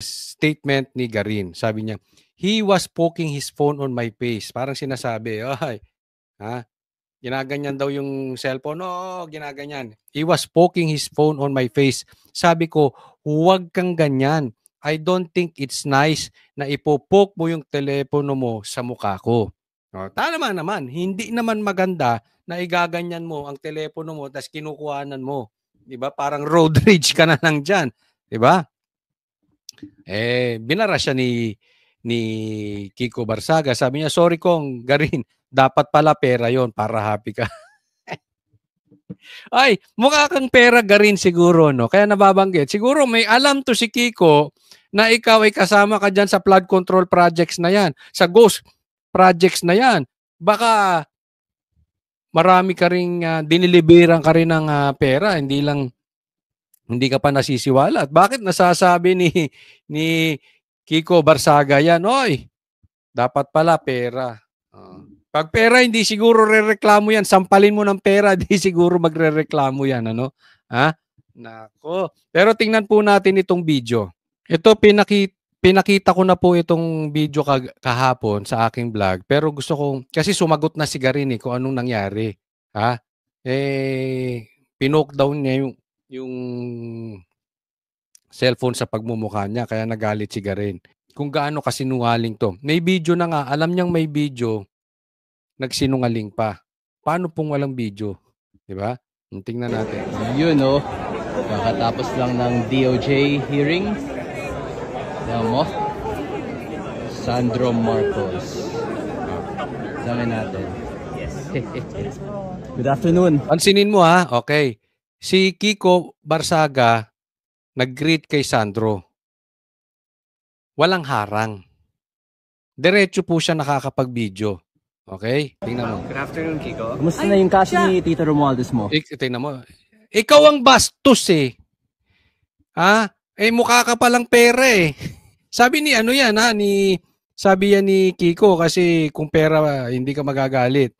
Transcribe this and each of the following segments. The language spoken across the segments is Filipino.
statement ni Garin. Sabi niya, he was poking his phone on my face. Parang sinasabi, ay, ha? Ginaganyan daw yung cellphone. Oo, ginaganyan. He was poking his phone on my face. Sabi ko, huwag kang ganyan. I don't think it's nice na ipopoke mo yung telepono mo sa mukha ko. Tama naman. Hindi naman maganda na igaganyan mo ang telepono mo tapos kinukuhanan mo. 'Di ba? Parang road rage ka na lang diyan, 'di ba? Binara siya ni Kiko Barsaga. Sabi niya, sorry kong Garin, dapat pala pera yon para happy ka. Ay, mukha kang pera Garin siguro, no? Kaya nababanggit. Siguro may alam to si Kiko na ikaw ay kasama ka dyan sa flood control projects na yan, sa ghost projects na yan. Baka marami ka ring diniliberan ka rin ng pera, hindi ka pa nasisiwala. At bakit nasasabi ni Kiko Barsaga yan? Oy, dapat pala pera. Pag pera, hindi siguro rereklamo yan. Sampalin mo ng pera, di siguro magrereklamo yan. Ano? Ha? Nako. Pero tingnan po natin itong video. Ito, pinakita ko na po itong video kahapon sa aking vlog. Pero gusto kong, kasi sumagot na si Garin kung anong nangyari. Ha? Pinoke down niya yung cellphone sa pagmumukha niya. Kaya nagalit si Garin. Kung gaano kasinungaling to. May video na nga. Alam niyang may video. Nagsinungaling pa. Paano pong walang video? Diba? Tingnan natin. Yun o. Kakatapos lang ng DOJ hearing. Ayan mo. Sandro Marcos. Samin natin. Good afternoon. Pansinin mo ha. Okay. Si Kiko Barsaga nag-greet kay Sandro. Walang harang. Diretso po siya nakakapag-video. Okay? Tingnan mo. Good afternoon, Kiko. Kumusta na yung kaso ni Tito Romualdez mo? Tingnan mo. Ikaw ang bastos eh. Ha? Mukha ka palang pera eh. Sabi ni ano yan ha? Sabi yan ni Kiko kasi kung pera hindi ka magagalit.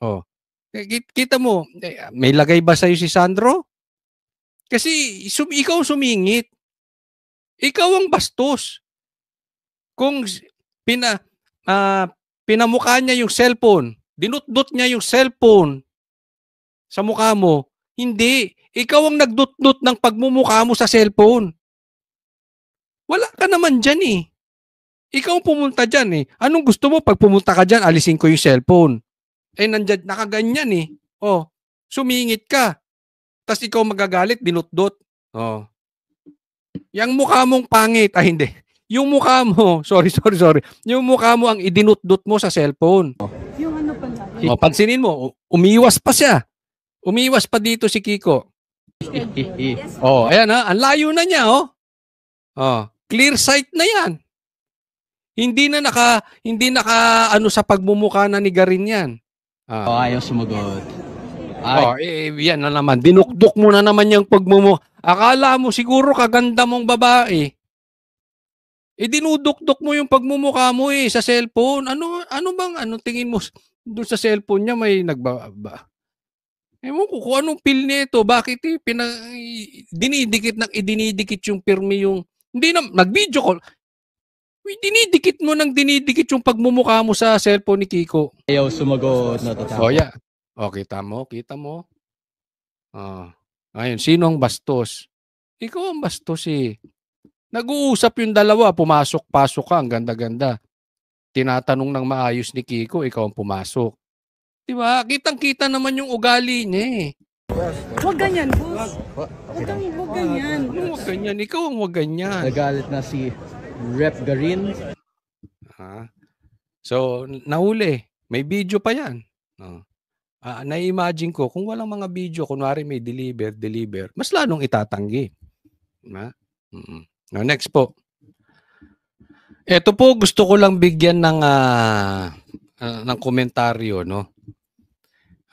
Oh. Kita mo, may lagay ba sa'yo si Sandro? Kasi ikaw sumingit. Ikaw ang bastos. Kung pinamukha niya yung cellphone, dinutdot niya yung cellphone sa mukha mo, hindi. Ikaw ang nagdutdot ng pagmumukha mo sa cellphone. Wala ka naman dyan eh. Ikaw ang pumunta dyan eh. Anong gusto mo pag pumunta ka dyan, alisin ko yung cellphone. Nandyan, nakaganyan eh. Oh, sumingit ka. Tapos ikaw magagalit, dinutdot. Oh. Yang mukha mong pangit, hindi. Yung mukha mo, sorry. Yung mukha mo ang idinutdot mo sa cellphone. Yung ano pala. Oh, pansinin mo, umiwas pa siya. Umiwas pa dito si Kiko. Oh, ayan ha, ang layo na niya oh. Oh, clear sight na 'yan. Hindi naka ano sa pagmumukha na ni Garin 'yan. Ayaw sumagot. Yan na naman. Dinukdok mo na naman yung pagmumukha. Akala mo siguro kaganda mong babae. Dinudukdok mo yung pagmumukha mo sa cellphone. Ano bang tingin mo doon sa cellphone niya may nagbaba? Ewan ko kung anong feel nito. Bakit dinidikit yung pirmi yung hindi na nag-video call. Dinidikit yung pagmumukha mo sa cellphone ni Kiko. Ayaw sumagot. Yeah. Kita mo. Ayun, sino ang bastos? Ikaw ang bastos eh. Nag-uusap yung dalawa, pumasok-pasok ka, ang ganda-ganda. Tinatanong ng maayos ni Kiko, ikaw ang pumasok. Diba? Kitang-kita naman yung ugali niya eh. Huwag ganyan, boss. Huwag ganyan. Huwag ganyan. Ikaw ang huwag ganyan. Nagalit na si Rep Garin. So, nahuli. May video pa yan. Na-imagine ko, kung walang mga video, kunwari may deliver, mas lalong itatanggi. Diba? Next po. Ito po, gusto ko lang bigyan ng komentaryo, no?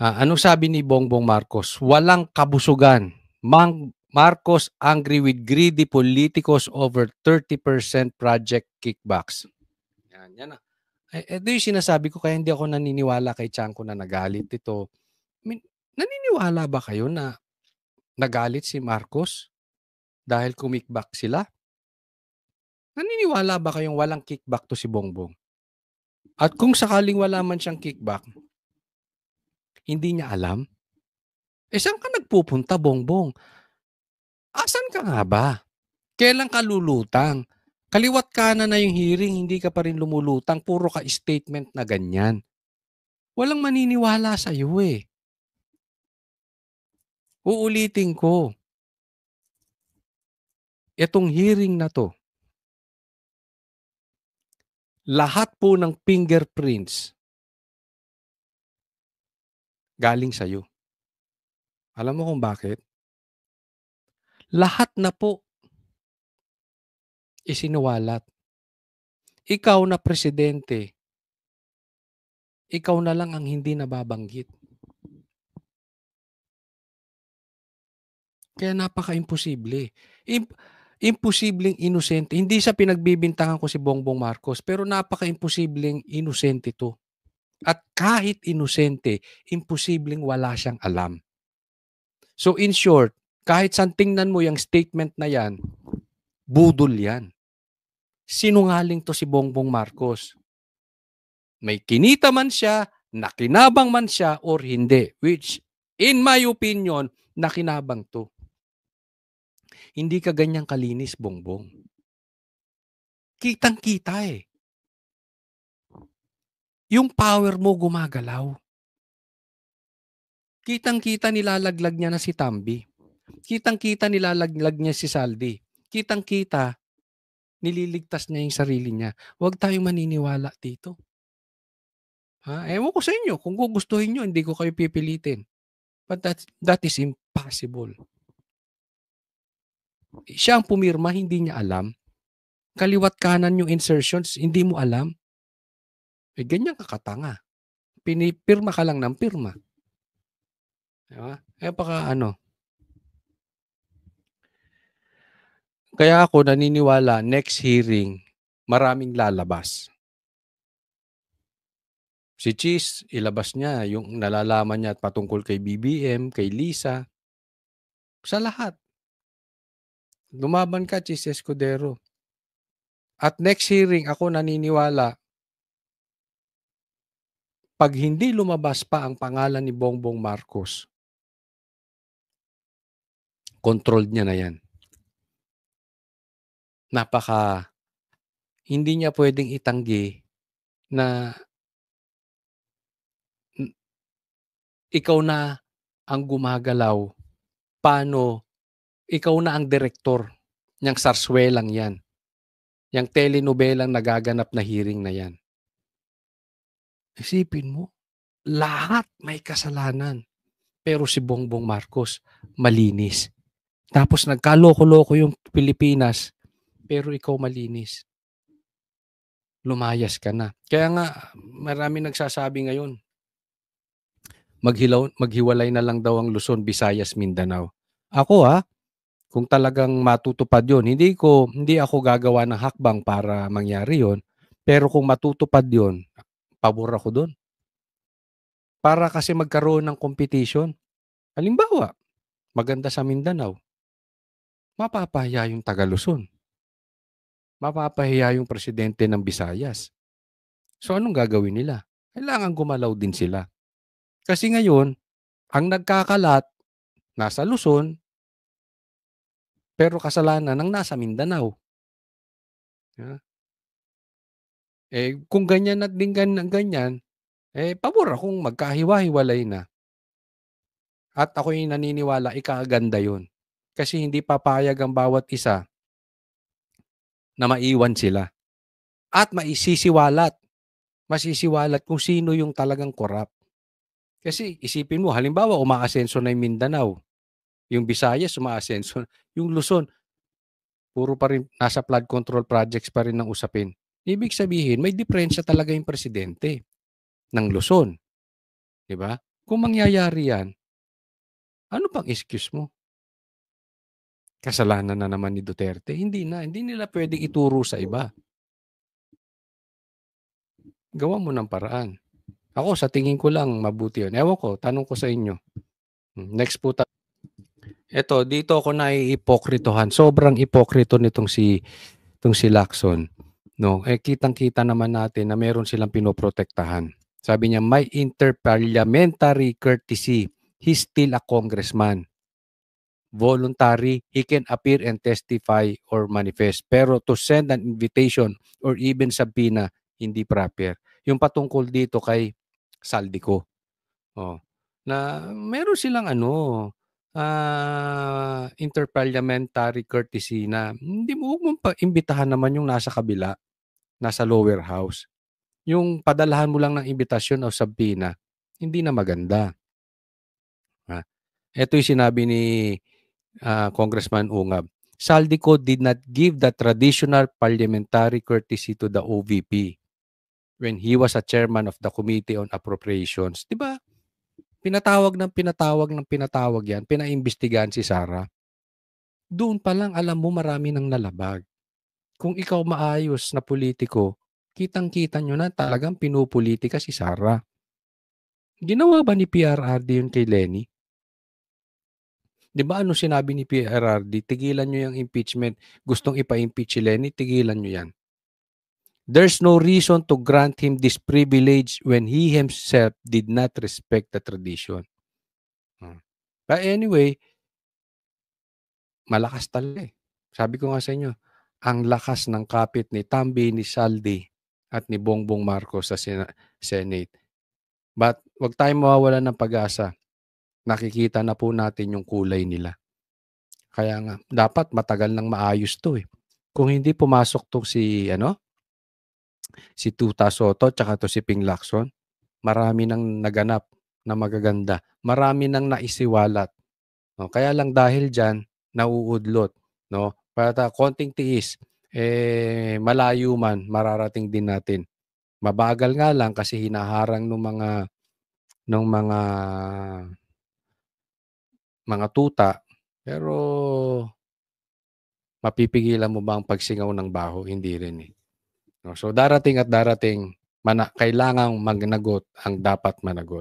Anong sabi ni Bongbong Marcos? Walang kabusugan. Marcos angry with greedy politicos over 30% project kickbacks. Yan na. Ito yung sinasabi ko kaya hindi ako naniniwala kay Chanko na nagalit ito. Naniniwala ba kayo na nagalit si Marcos dahil kumikback sila? Naniniwala ba kayong walang kickback to si Bongbong? At kung sakaling wala man siyang kickback, hindi niya alam? Saan ka nagpupunta, Bongbong? Asan ka nga ba? Kailan ka lulutang? Kaliwat kanan na yung hearing, hindi ka pa rin lumulutang, puro ka statement na ganyan. Walang maniniwala sa iyo eh. Uulitin ko. Itong hearing na to, lahat po ng fingerprints galing sa iyo. Alam mo kung bakit? Lahat na po isinuwalat. Ikaw na presidente, ikaw na lang ang hindi nababanggit. Kaya napaka-imposible. Imposibleng inosente. Hindi sa pinagbibintangan ko si Bongbong Marcos, pero napaka-imposibleng inosente to. At kahit inosente, imposibleng wala siyang alam. So in short, kahit saan tingnan mo yung statement na yan, budol yan. Sinungaling to si Bongbong Marcos. May kinita man siya, nakinabang man siya, or hindi. Which, in my opinion, nakinabang to. Hindi ka ganyang kalinis, Bongbong. Kitang-kita eh. Yung power mo gumagalaw. Kitang-kita nilalaglag niya na si Tambi. Kitang-kita nilalaglag niya si Saldi. Kitang-kita nililigtas niya yung sarili niya. Huwag tayong maniniwala dito. Ewan ko sa inyo. Kung gugustuhin nyo, hindi ko kayo pipilitin. But that is impossible. Siya ang pumirma, hindi niya alam. Kaliwat kanan yung insertions, hindi mo alam. Ganyan kakatanga. Pinipirma ka lang ng pirma. Diba? Kaya ako naniniwala, next hearing, maraming lalabas. Si Cheese, ilabas niya yung nalalaman niya at patungkol kay BBM, kay Lisa. Sa lahat. Lumaban ka, Cheese Escudero. At next hearing, ako naniniwala, pag hindi lumabas pa ang pangalan ni Bongbong Marcos, controlled niya na yan. Hindi niya pwedeng itanggi na ikaw na ang gumagalaw. Paano? Ikaw na ang direktor niyang sarswelang yan. Yang telenobelang nagaganap na hearing na yan. Isipin mo, lahat may kasalanan. Pero si Bongbong Marcos, malinis. Tapos nagkaloko-loko yung Pilipinas, pero ikaw malinis. Lumayas ka na. Kaya nga, marami nagsasabi ngayon, maghiwalay na lang daw ang Luzon, Visayas, Mindanao. Ako kung talagang matutupad yun, hindi ako gagawa ng hakbang para mangyari yun, pero kung matutupad yun, pabor ako doon. Para kasi magkaroon ng competition. Halimbawa, maganda sa Mindanao, mapapahiya yung taga Luzon. Mapapahiya yung presidente ng Visayas. So anong gagawin nila? Kailangan gumalaw din sila. Kasi ngayon, ang nagkakalat, nasa Luzon, pero kasalanan ng nasa Mindanao. Kung ganyan at din ganyan, pabor akong magkahiwa-hiwalay na. At ako'y naniniwala, ikaganda yun. Kasi hindi papayag ang bawat isa na maiwan sila. At masisiwalat kung sino yung talagang corrupt. Kasi isipin mo, halimbawa umaasenso na yung Mindanao, yung Visayas umaasenso, yung Luzon, puro pa rin nasa flood control projects pa rin ng usapin. Ibig sabihin, may diferensya talaga yung presidente ng Luzon. Diba? Kung mangyayari yan, ano pang excuse mo? Kasalanan na naman ni Duterte? Hindi nila pwedeng ituro sa iba. Gawa mo ng paraan. Ako, sa tingin ko lang, mabuti yun. Ewan ko, tanong ko sa inyo. Next po Ito, dito ako naiipokritohan. Sobrang ipokrito nitong si tong si Lacson, no, kitang-kita naman natin na meron silang pinoprotektahan. Sabi niya, may interparliamentary courtesy. He's still a congressman. Voluntary, he can appear and testify or manifest. Pero to send an invitation or even subpoena, hindi proper. Yung patungkol dito kay Saldico. Na meron silang interparliamentary courtesy na hindi mo imbitahan naman yung nasa kabila, nasa lower house. Yung padalahan mo lang ng imbitasyon o subpoena, hindi na maganda. Ito yung sinabi ni Congressman Ungab. Saldico did not give the traditional parliamentary courtesy to the OVP when he was a chairman of the Committee on Appropriations. Diba? Pinatawag yan, pinaimbestigahan si Sara. Doon pa lang alam mo marami nang nalabag. Kung ikaw maayos na politiko, kitang-kita nyo na talagang pinupolitika si Sara. Ginawa ba ni PRRD yun kay Lenny? Di ba ano sinabi ni PRRD? Tigilan nyo yung impeachment. Gustong ipa-impeach si Lenny, tigilan nyo yan. There's no reason to grant him this privilege when he himself did not respect the tradition. But anyway, malakas talaga eh. Sabi ko nga sa inyo, ang lakas ng kapit ni Tambi, ni Saldi, at ni Bongbong Marcos sa Senate. But wag tayong mawawalan ng pag-asa. Nakikita na po natin yung kulay nila. Kaya nga, dapat matagal nang maayos to eh. Kung hindi pumasok to si Tuta Soto tsaka to si Ping Lacson, marami nang naganap na magaganda. Marami nang naisiwalat. No? Kaya lang dahil dyan, nauudlot. No? Para konting tiis, malayo man, mararating din natin. Mabagal nga lang kasi hinaharang ng mga tuta, pero mapipigilan mo ba ang pagsingaw ng baho? Hindi rin eh. No? So darating at darating, kailangang magnagot ang dapat managot.